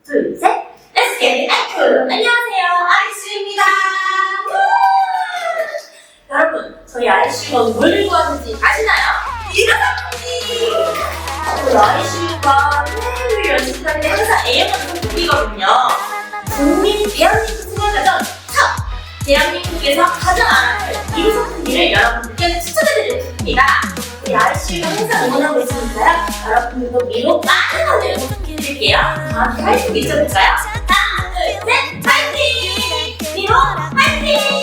둘, 셋. Let's get it active! 안녕하세요, 아이슈입니다. 여러분, 저희 아이슈가 뭘 들고 왔는지 아시나요? 이거다! 저희 아이슈가 매일 연습할 때 항상 애용하는 소품이거든요. 국민 대한민국 생활가전 첫! 대한민국에서 가장 알아야 할 이 소품들을 여러분들께 추천해드리는 소품입니다. 우리 아이슈가 항상 응원하고 있으니까요. 여러분들도 미로 많은 언니를 부탁드릴게요. 저한테 화이팅 외쳐볼까요? 하나, 둘, 셋, 화이팅! 미로 화이팅!